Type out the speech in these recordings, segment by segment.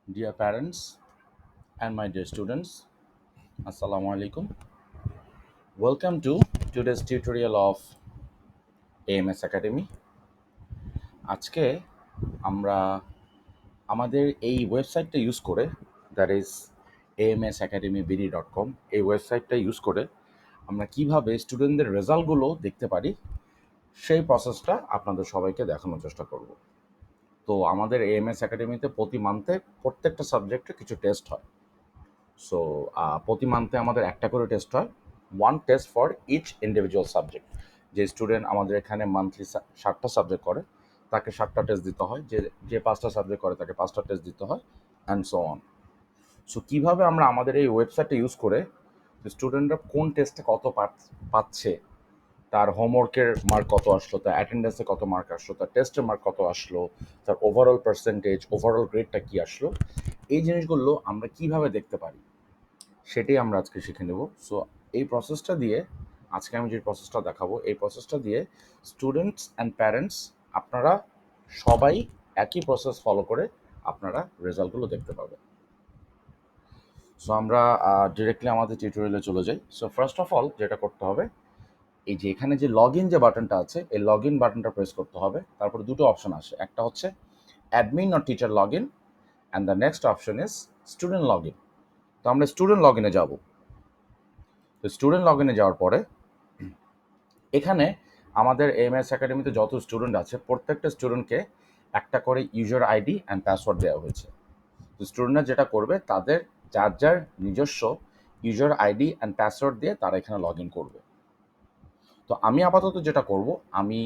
Dear parents and my dear students, Assalamu alaikum. Welcome to today's tutorial of AMS Academy. আজকে আমরা আমাদের এই ওয়েবসাইটটা ইউজ করে, দ্যাট ইজ amsacademybd.com, এই ওয়েবসাইটটা ইউজ করে আমরা কিভাবে স্টুডেন্টদের রেজাল্টগুলো দেখতে পারি সেই প্রসেসটা আপনাদের সবাইকে দেখানোর চেষ্টা করব। তো আমাদের AMS একাডেমিতে প্রতি মান্থে প্রত্যেকটা সাবজেক্টে কিছু টেস্ট হয়। সো প্রতি মান্থে আমাদের একটা করে টেস্ট হয়, one test for each individual subject. যে স্টুডেন্ট আমাদের এখানে মান্থলি 7টা সাবজেক্ট করে তাকে 7টা টেস্ট দিতে হয়, যে যে 5টা সাবজেক্ট করে তাকে 5টা টেস্ট দিতে হয়, অ্যান্ড সো অন। সো কীভাবে আমরা আমাদের এই ওয়েবসাইটটা ইউজ করে স্টুডেন্টরা কোন টেস্টে কত পাচ্ছে, তার হোমওয়ার্কের মার্ক কত আসলো, তার অ্যাটেন্ডেন্সে কত মার্ক আসলো, তার টেস্টের মার্ক কত আসলো, তার ওভারঅল পার্সেন্টেজ, ওভারঅল গ্রেডটা কী আসলো, এই জিনিসগুলো আমরা কিভাবে দেখতে পারি সেটাই আমরা আজকে শিখে নেব। সো এই প্রসেসটা দিয়ে আজকে আমি যে প্রসেসটা দেখাবো, এই প্রসেসটা দিয়ে স্টুডেন্টস অ্যান্ড প্যারেন্টস আপনারা সবাই একই প্রসেস ফলো করে আপনারা রেজাল্টগুলো দেখতে পাবেন। সো আমরা ডিরেক্টলি আমাদের টিউটোরিয়ালে চলে যাই। সো ফার্স্ট অফ অল যেটা করতে হবে, এই যে এখানে যে লগ ইন যে বাটনটা আছে, এই লগ ইন বাটনটা প্রেস করতে হবে। তারপরে দুটো অপশন আসে, একটা হচ্ছে admin or teacher log in, and the next option is student log in. তো আমরা স্টুডেন্ট লগ ইনে যাবো। তো স্টুডেন্ট লগ ইনে যাওয়ার পরে এখানে আমাদের AMS একাডেমিতে যত স্টুডেন্ট আছে প্রত্যেকটা স্টুডেন্টকে একটা করে ইউজার আইডি অ্যান্ড পাসওয়ার্ড দেওয়া হয়েছে। তো স্টুডেন্টরা যেটা করবে, তাদের যার যার নিজস্ব ইউজার আইডি অ্যান্ড পাসওয়ার্ড দিয়ে তারা এখানে লগ ইন করবে। তো আমি আপাতত যেটা করব, আমি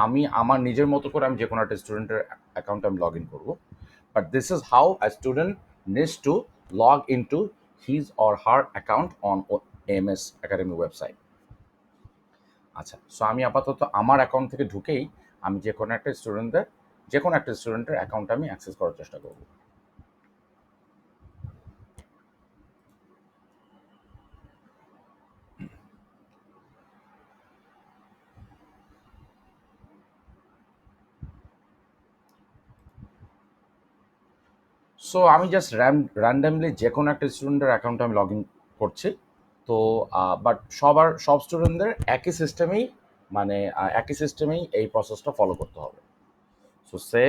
আমি আমার নিজের মতো করে আমি যে কোনো একটা স্টুডেন্টের অ্যাকাউন্টে আমি লগ ইন করবো। But this is how a student needs to log in to his or her account on AMS academy website. আচ্ছা, সো আমি আপাতত আমার অ্যাকাউন্ট থেকে ঢুকেই আমি যে কোনো একটা স্টুডেন্টের অ্যাকাউন্ট আমি অ্যাক্সেস করার চেষ্টা করব। সো আমি জাস্ট র্যান্ডামলি যে কোনো একটা স্টুডেন্টের অ্যাকাউন্টে আমি লগ ইন করছি। তো সব স্টুডেন্টদের একই সিস্টেমেই এই প্রসেসটা ফলো করতে হবে। So say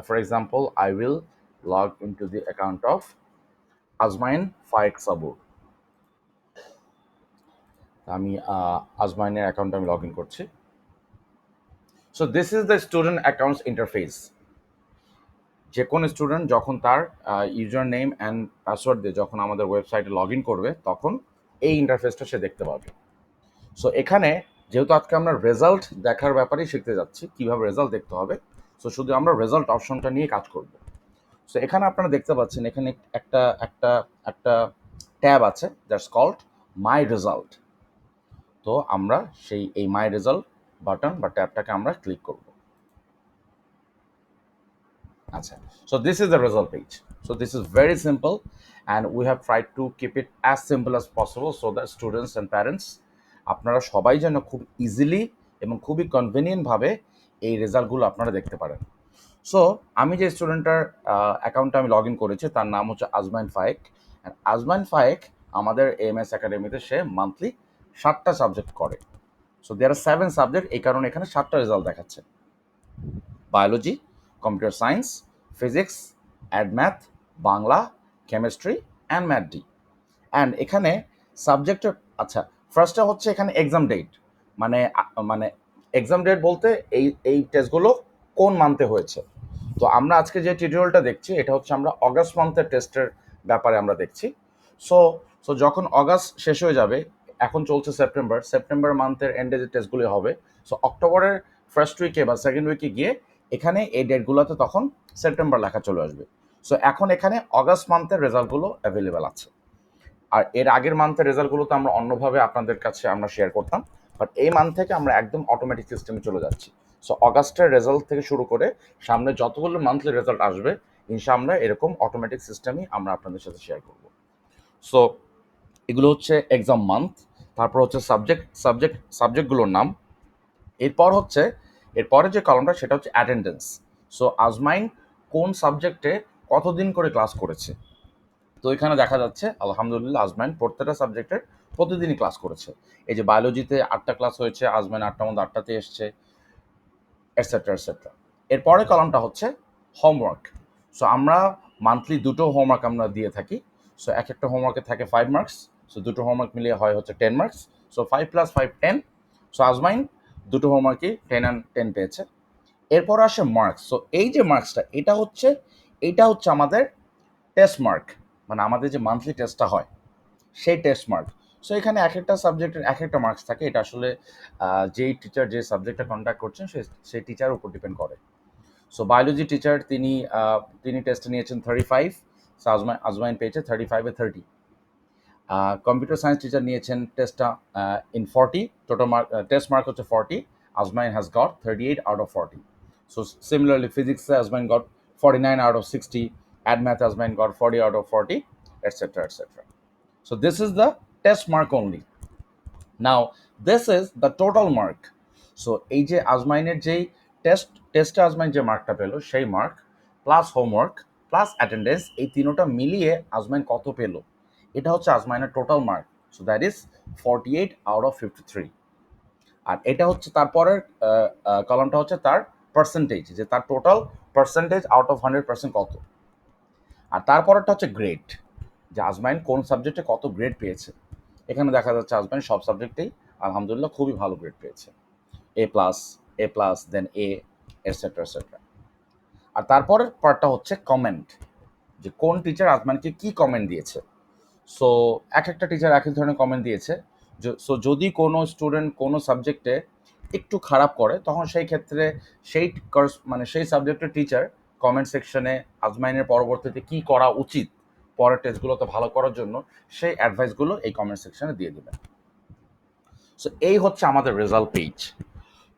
for example I will log in to the account of আজমাইন ফায়েক সাবুর। আমি আজমাইনের অ্যাকাউন্টে আমি লগ ইন করছি। So this is the student accounts interface. যে কোনো স্টুডেন্ট যখন তার ইউজার নেম অ্যান্ড পাসওয়ার্ড দিয়ে যখন আমাদের ওয়েবসাইটে লগ ইন করবে, তখন এই ইন্টারফেসটা সে দেখতে পাবে। সো এখানে যেহেতু আজকে আমরা রেজাল্ট দেখার ব্যাপারেই শিখতে যাচ্ছি, কীভাবে রেজাল্ট দেখতে হবে, সো শুধু আমরা রেজাল্ট অপশনটা নিয়ে কাজ করব। সো এখানে আপনারা দেখতে পাচ্ছেন, এখানে একটা একটা একটা ট্যাব আছে, দ্যাটস কল্ড মাই রেজাল্ট। তো আমরা এই মাই রেজাল্ট বাটন বা ট্যাবটাকে আমরা ক্লিক করব। আচ্ছা, so this is the result page. So this is very simple and we have tried to keep it as simple as possible so that students and parents আপনারা সবাই যেন খুব ইজিলি এবং খুবই কনভেনিয়েন্ট ভাবে এই রেজাল্টগুলো আপনারা দেখতে পারেন। সো আমি যে স্টুডেন্টটার অ্যাকাউন্টে আমি লগ ইন করেছি তার নাম হচ্ছে আজমাইন ফায়েক। আজমাইন ফায়েক আমাদের AMS একাডেমিতে সে মান্থলি 7টা সাবজেক্ট করে। সো দেয়ার আর 7 সাবজেক্ট, এই কারণে এখানে 7টা রেজাল্ট দেখাচ্ছে: biology, computer science, physics, add math, Bangla, chemistry and math D. And এখানে সাবজেক্টের, আচ্ছা, ফার্স্টটা হচ্ছে এখানে এক্সাম ডেট, মানে মানে এক্সাম ডেট বলতে এই টেস্টগুলো কোন মান্থে হয়েছে। তো আমরা আজকে যে টিউটোরিয়ালটা দেখছি এটা হচ্ছে আমরা অগাস্ট মান্থের টেস্টের ব্যাপারে আমরা দেখছি। সো সো যখন অগাস্ট শেষ হয়ে যাবে, এখন চলছে সেপ্টেম্বর মান্থের এন্ডে যে টেস্টগুলি হবে, সো অক্টোবরের ফার্স্ট উইকে বা সেকেন্ড উইকে গিয়ে এখানে এই ডেটগুলোতে তখন সেপ্টেম্বর লেখা চলে আসবে। সো এখন এখানে অগাস্ট মান্থের রেজাল্টগুলো অ্যাভেলেবেল আছে। আর এর আগের মান্থের রেজাল্টগুলো তো আমরা অন্যভাবে আপনাদের কাছে আমরা শেয়ার করতাম, বাট এই মান্থ থেকে আমরা একদম অটোমেটিক সিস্টেমে চলে যাচ্ছি। সো অগাস্টের রেজাল্ট থেকে শুরু করে সামনে যতগুলো মান্থলি রেজাল্ট আসবে, ইনশাআল্লাহ এরকম অটোমেটিক সিস্টেমই আমরা আপনাদের সাথে শেয়ার করব। সো এগুলো হচ্ছে এক্সাম মান্থ, তারপর হচ্ছে সাবজেক্টগুলোর নাম, এরপরে যে কলমটা সেটা হচ্ছে অ্যাটেন্ডেন্স। সো আজমাইন কোন সাবজেক্টে কতদিন করে ক্লাস করেছে। তো এখানে দেখা যাচ্ছে আলহামদুলিল্লাহ আজমাইন প্রত্যেকটা সাবজেক্টের প্রতিদিনই ক্লাস করেছে। এই যে বায়োলজিতে 8টা ক্লাস হয়েছে, আজমাইন 8টার মধ্যে 8টাতে এসছে, এটসেট্রা এটসেট্রা। এরপরে কলামটা হচ্ছে হোমওয়ার্ক। সো আমরা মান্থলি দুটো হোমওয়ার্ক আমরা দিয়ে থাকি। সো এক একটা হোমওয়ার্কে থাকে 5 মার্কস। সো দুটো হোমওয়ার্ক মিলিয়ে হয় হচ্ছে 10 মার্কস। সো 5 + 5 10। সো আজমাইন দুটো হোমওয়ার্কই 10 and 10 পেয়েছে। এরপর আসে মার্কস। সো এই যে মার্কসটা এটা হচ্ছে আমাদের টেস্ট মার্ক, মানে আমাদের যে মান্থলি টেস্টটা হয় সেই টেস্ট মার্ক। সো এখানে এক একটা সাবজেক্টের এক একটা মার্কস থাকে। এটা আসলে যেই টিচার যে সাবজেক্টটা কন্ডাক্ট করছেন সেই টিচারের উপর ডিপেন্ড করে। সো বায়োলজি টিচার তিনি টেস্টে নিয়েছেন 35। সো আজমাইন পেয়েছে 35-এ 30। কম্পিউটার সায়েন্স টিচার নিয়েছেন টেস্টটা in 40, total mark test mark হচ্ছে 40, আজমাইন has got 38 out of 40. So similarly physics Azmain got 49 out of 60, add math Azmain got 40 out of 40, etc. etc. So this is the test mark only. Now this is the total mark. So এই যে আজমাইনের যেই টেস্টে আজমাইন যে মার্কটা পেলো সেই mark plus homework plus attendance, এই তিনোটা মিলিয়ে আজমাইন কত পেলো, এটা হচ্ছে আজমাইনের total mark. So that is 48 out of 53। আর এটা হচ্ছে তারপরের কলামটা হচ্ছে তার পার্সেন্টেজ, যে তার টোটাল পার্সেন্টেজ আউট অফ 100% কত। আর তারপরেরটা হচ্ছে গ্রেড, যে আজমাইন কোন সাবজেক্টে কত গ্রেড পেয়েছে। এখানে দেখা যাচ্ছে আজমাইন সব সাবজেক্টেই আলহামদুলিল্লাহ খুবই ভালো গ্রেড পেয়েছে, A+, then A, etcetera etcetera. আর তারপরের পার্টটা হচ্ছে কমেন্ট, যে কোন টিচার আজমানকে কি কমেন্ট দিয়েছে। সো এক একটা টিচার এক এক ধরনের কমেন্ট দিয়েছে। সো যদি কোনো স্টুডেন্ট কোনো সাবজেক্টে একটু খারাপ করে, তখন সেই ক্ষেত্রে সেই সাবজেক্টের টিচার কমেন্ট সেকশনে আজমাইনের পরবর্তীতে কি করা উচিত পরের টেস্টগুলোতে ভালো করার জন্য সেই অ্যাডভাইসগুলো এই কমেন্ট সেকশনে দিয়ে দেবেন। সো এই হচ্ছে আমাদের রেজাল্ট পেজ।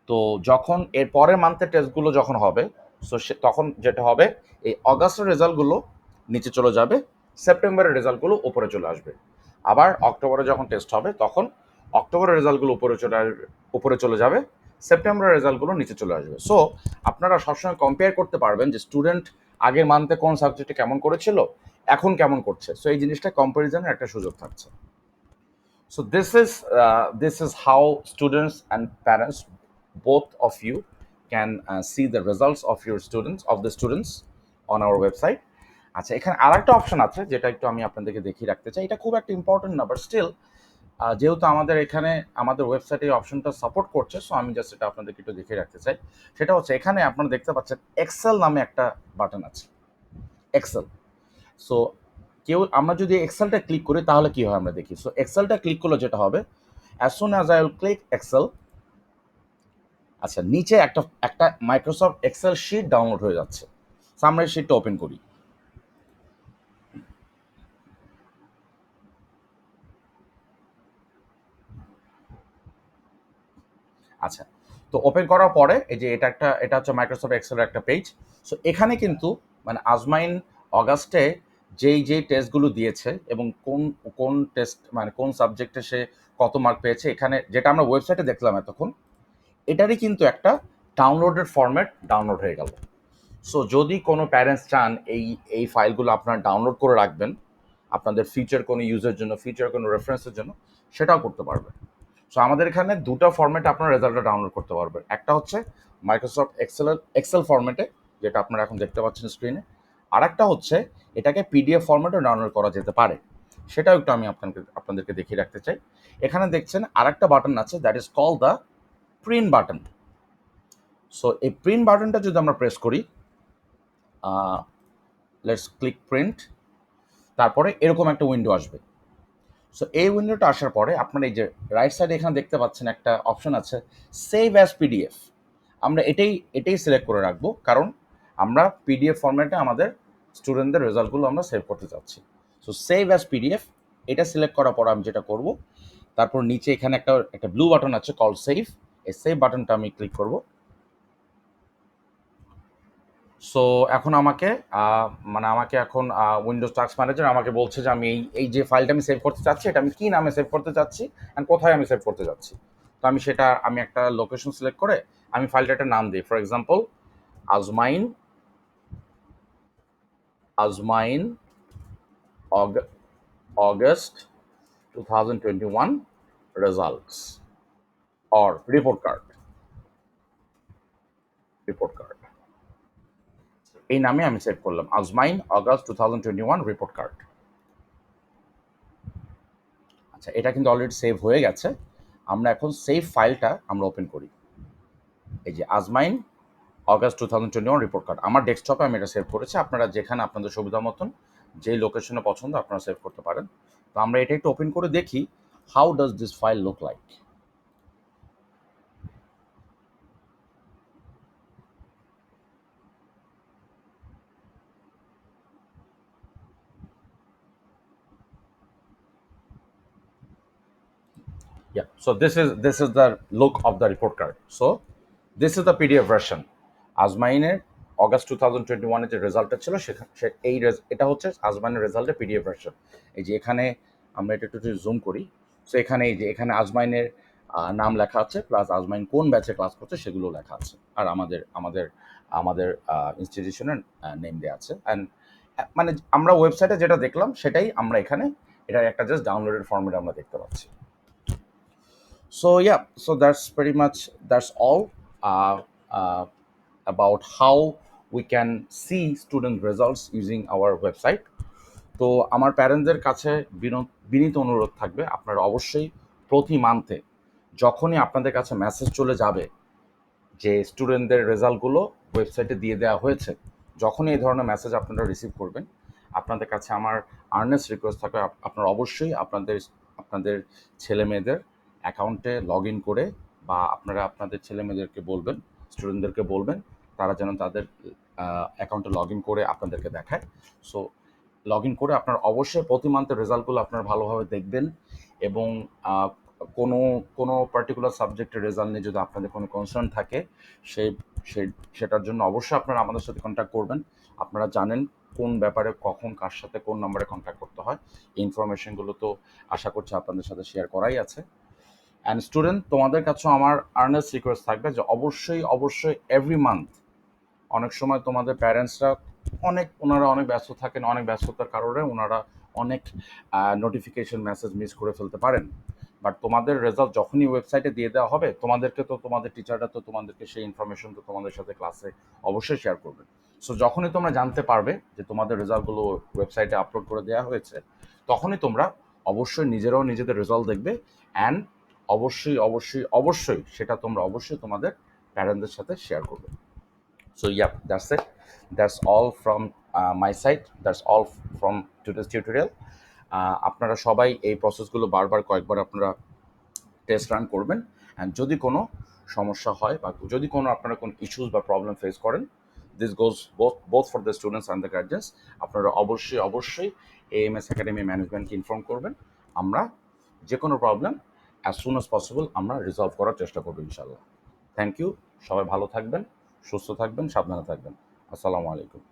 তো যখন এর পরের মান্থের টেস্টগুলো যখন হবে, সো তখন যেটা হবে, এই অগাস্টের রেজাল্টগুলো নিচে চলে যাবে, সেপ্টেম্বরের রেজাল্টগুলো উপরে চলে আসবে। আবার অক্টোবরে যখন টেস্ট হবে তখন অক্টোবরের রেজাল্টগুলো উপরে চলে যাবে, সেপ্টেম্বরের রেজাল্টগুলো নিচে চলে আসবে। সো আপনারা সবসময় কম্পেয়ার করতে পারবেন যে স্টুডেন্ট আগের মান্থে কোন সাবজেক্টে কেমন করেছিল, এখন কেমন করছে। সো এই জিনিসটা কম্পারিজনের একটা সুযোগ থাকছে। So this is how students and parents, both of you, can see the results of the students on our website. আচ্ছা, এখানে আরেকটা অপশন আছে যেটা একটু আমি আপনাদেরকে দেখিয়ে রাখতে চাই। এটা খুব একটা ইম্পর্টেন্ট না, বাট স্টিল যেহেতু আমাদের এখানে আমাদের ওয়েবসাইটে এই অপশনটা সাপোর্ট করছে, সো আমি জাস্ট এটা আপনাদেরকে একটু দেখিয়ে রাখতে চাই। সেটা হচ্ছে এখানে আপনারা দেখতে পাচ্ছেন এক্সেল নামে একটা বাটন আছে, এক্সেল। সো আমরা যদি এক্সেলটা ক্লিক করি তাহলে কি হয় আমরা দেখি। সো এক্সেলটা ক্লিক করলে যেটা হবে, as soon as I will click Excel, আচ্ছা নিচে একটা মাইক্রোসফট এক্সেল শিট ডাউনলোড হয়ে যাচ্ছে। সো আমরা এই শিটটা ওপেন করি। আচ্ছা, তো ওপেন করার পরে এই যে এটা হচ্ছে মাইক্রোসফট এক্সেলের একটা পেজ। সো এখানে কিন্তু মানে আজমাইন অগাস্টে যেই টেস্টগুলো দিয়েছে এবং কোন কোন টেস্ট মানে কোন সাবজেক্টে সে কত মার্ক পেয়েছে, এখানে যেটা আমরা ওয়েবসাইটে দেখলাম এতক্ষণ, এটারই কিন্তু একটা ডাউনলোডেড ফরম্যাট ডাউনলোড হয়ে গেল। সো যদি কোনো প্যারেন্টস চান এই ফাইলগুলো আপনারা ডাউনলোড করে রাখবেন আপনাদের ফিউচার কোনো ইউজের জন্য, ফিউচার কোনো রেফারেন্সের জন্য, সেটাও করতে পারবেন। সো আমাদের এখানে দুটো ফরম্যাটে আপনারা রেজাল্টটা ডাউনলোড করতে পারবেন। একটা হচ্ছে মাইক্রোসফট এক্সেল ফরম্যাটে, যেটা আপনারা এখন দেখতে পাচ্ছেন স্ক্রিনে। আর একটা হচ্ছে এটাকে পিডিএফ ফরম্যাটে ডাউনলোড করা যেতে পারে, সেটাও একটু আমি আপনাদেরকে দেখিয়ে রাখতে চাই। এখানে দেখছেন আরেকটা বাটন আছে, that is call the print button. So এই প্রিন্ট বাটনটা যদি আমরা প্রেস করি, লেটস ক্লিক প্রিন্ট, তারপরে এরকম একটা উইন্ডো আসবে। সো এই উইন্ডোটা আসার পরে আপনার এই যে রাইট সাইডে এখানে দেখতে পাচ্ছেন একটা অপশন আছে সেভ অ্যাজ পিডিএফ। আমরা এটাই সিলেক্ট করে রাখবো, কারণ আমরা পিডিএফ ফরম্যাটে আমাদের স্টুডেন্টদের রেজাল্টগুলো আমরা সেভ করতে চাচ্ছি। সো সেভ অ্যাজ পিডিএফ এটা সিলেক্ট করার পর আমি যেটা করব, তারপর নিচে এখানে একটা ব্লু বাটন আছে কল সেভ, এই সেভ বাটনটা আমি ক্লিক করব। সো এখন আমাকে এখন উইন্ডোজ টাস্ক ম্যানেজার আমাকে বলছে যে আমি এই যে ফাইলটা আমি সেভ করতে চাচ্ছি, এটা আমি কী নামে সেভ করতে চাচ্ছি অ্যান্ড কোথায় আমি সেভ করতে চাচ্ছি। তো আমি একটা লোকেশন সিলেক্ট করে আমি ফাইলটা একটা নাম দিই, for example Azmain August 2021 results or report card এই নামে আমি সেভ করলাম, আজমাইন অগাস্ট 2021 রিপোর্ট কার্ড। আচ্ছা, এটা কিন্তু অলরেডি সেভ হয়ে গেছে। আমরা এখন সেভ ফাইলটা আমরা ওপেন করি। এই যে আজমাইন অগাস্ট 2021 রিপোর্ট কার্ড আমার ডেস্কটপে আমি এটা সেভ করেছি। আপনারা যেখানে আপনাদের সুবিধা মতন যেই লোকেশনে পছন্দ আপনারা সেভ করতে পারেন। তো আমরা এটা একটু ওপেন করে দেখি how does this file look like. Yeah, so this is the look of the report card. So this is the PDF version. আজমাইনের অগাস্ট 2021 যে রেজাল্টটা ছিল এটা হচ্ছে আজমাইনের রেজাল্টের পিডিএফ ভার্সন। এই যে এখানে আমরা এটা একটু জুম করি। সো এখানে এই যে এখানে আজমাইনের নাম লেখা আছে, প্লাস আজমাইন কোন ব্যাচে ক্লাস করছে সেগুলো লেখা আছে, আর আমাদের আমাদের আমাদের ইনস্টিটিউশনের নেম দেওয়া আছে। অ্যান্ড মানে আমরা ওয়েবসাইটে যেটা দেখলাম সেটাই আমরা এখানে এটার একটা জাস্ট ডাউনলোডেড ফর্মেটে আমরা দেখতে পাচ্ছি। So yeah, so that's all about how we can see student results using our website. তো আমার প্যারেন্টসদের কাছে বিনীত অনুরোধ থাকবে, আপনারা অবশ্যই প্রতি মান্থে যখনই আপনাদের কাছে মেসেজ চলে যাবে যে স্টুডেন্টদের রেজাল্টগুলো ওয়েবসাইটে দিয়ে দেওয়া হয়েছে, যখনই এই ধরনের মেসেজ আপনারা রিসিভ করবেন, আপনাদের কাছে আমার আর্নেস্ট রিকোয়েস্ট থাকবে আপনারা অবশ্যই আপনাদের ছেলে মেয়েদের অ্যাকাউন্টে লগ ইন করে, বা আপনারা আপনাদের ছেলে মেয়েদেরকে বলবেন, স্টুডেন্টদেরকে বলবেন তারা যেন তাদের অ্যাকাউন্টে লগ ইন করে আপনাদেরকে দেখায়। সো লগ ইন করে আপনারা অবশ্যই প্রতি মান্থের রেজাল্টগুলো আপনারা ভালোভাবে দেখবেন, এবং কোনো কোনো পার্টিকুলার সাবজেক্টের রেজাল্ট নিয়ে যদি আপনাদের কোনো কনসার্ন থাকে সেটার জন্য অবশ্যই আপনারা আমাদের সাথে কন্ট্যাক্ট করবেন। আপনারা জানেন কোন ব্যাপারে কখন কার সাথে কোন নাম্বারে কন্ট্যাক্ট করতে হয়। এই ইনফরমেশনগুলো তো আশা করছি আপনাদের সাথে শেয়ার করাই আছে। অ্যান্ড স্টুডেন্ট, তোমাদের কাছেও আমার আর্নেস্ট রিকোয়েস্ট থাকবে যে অবশ্যই এভরি মান্থ, অনেক সময় তোমাদের প্যারেন্টসরা ওনারা অনেক ব্যস্ত থাকেন, অনেক ব্যস্ততার কারণে ওনারা অনেক নোটিফিকেশন মেসেজ মিস করে ফেলতে পারেন। বাট তোমাদের রেজাল্ট যখনই ওয়েবসাইটে দিয়ে দেওয়া হবে, তোমাদেরকে তো তোমাদের টিচাররা তো তোমাদেরকে সেই ইনফরমেশন তো তোমাদের সাথে ক্লাসে অবশ্যই শেয়ার করবে। সো যখনই তোমরা জানতে পারবে যে তোমাদের রেজাল্টগুলো ওয়েবসাইটে আপলোড করে দেওয়া হয়েছে, তখনই তোমরা অবশ্যই নিজেরাও নিজেদের রেজাল্ট দেখবে, অ্যান্ড অবশ্যই সেটা তোমরা অবশ্যই তোমাদের প্যারেন্টসদের সাথে শেয়ার করবে। So yeah, that's it. That's all from my side. That's all from today's tutorial. আপনারা সবাই এই প্রসেসগুলো কয়েকবার আপনারা টেস্ট রান করবেন, অ্যান্ড যদি কোনো সমস্যা হয় বা যদি আপনারা কোনো ইস্যুস বা প্রবলেম ফেস করেন, this goes both for the students and the guardians, আপনারা অবশ্যই AMS একাডেমি ম্যানেজমেন্টকে ইনফর্ম করবেন। আমরা যে কোনো problem as soon as possible আমরা রিজলভ করার চেষ্টা করবো ইনশাল্লাহ। থ্যাংক ইউ, সবাই ভালো থাকবেন, সুস্থ থাকবেন, সাবধানে থাকবেন। আসসালামু আলাইকুম।